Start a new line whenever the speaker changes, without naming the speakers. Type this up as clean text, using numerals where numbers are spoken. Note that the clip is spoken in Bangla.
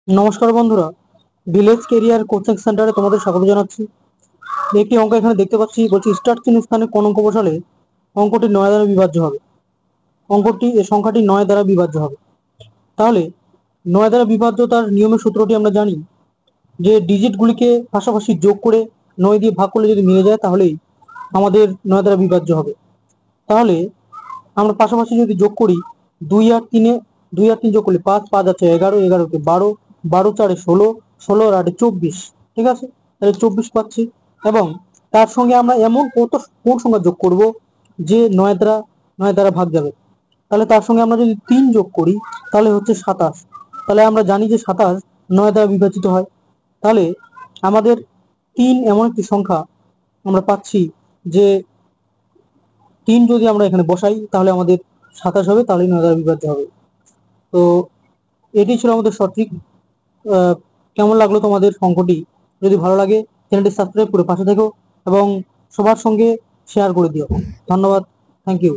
নমস্কার বন্ধুরা, ভিলেজ কেরিয়ার কোচিং সেন্টারে তোমাদের স্বাগত জানাচ্ছি। একটি অঙ্ক এখানে দেখতে পাচ্ছি, বলছি স্টার্ট চিহ্নের স্থানে কোন অঙ্ক বসালে অঙ্কটি 9 দ্বারা বিভাজ্য হবে। এই সংখ্যাটি 9 দ্বারা বিভাজ্য হবে। তাহলে 9 দ্বারা বিভাজ্য তার নিয়মের সূত্রটি আমরা জানি, যে ডিজিট গুলিকে পাশাপাশি যোগ করে 9 দিয়ে ভাগ করলে যদি মিলে যায় তাহলেই আমাদের 9 দ্বারা বিভাজ্য হবে। তাহলে আমরা পাশাপাশি যদি যোগ করি, 2 আর 3 যোগ করলে 5, 5 আছে 11, 11 কে 12, 12 4 16, 16 আর 8 24। ঠিক আছে, তাহলে 24 পাচ্ছি। এবং তার সঙ্গে আমরা এমন কোন সংখ্যা যোগ করব যে 9 দ্বারা ভাগ যাবে। তাহলে তার সঙ্গে আমরা যদি 3 যোগ করি তাহলে হচ্ছে 27। তাহলে আমরা জানি যে 27 9 দ্বারা বিভাজিত হয়। তাহলে আমাদের 3 এমন একটি সংখ্যা আমরা পাচ্ছি, যে 3 যদি আমরা এখানে বসাই তাহলে আমাদের 27 হবে, তাহলে 9 দ্বারা বিভাজ্য হবে। তো এটি ছিল আমাদের সঠিক। কেমন লাগলো তোমাদের অঙ্কটি? যদি ভালো লাগে চ্যানেলটি সাবস্ক্রাইব করে পাশে থেকো এবং সবার সঙ্গে শেয়ার করে দিও। ধন্যবাদ। Thank you.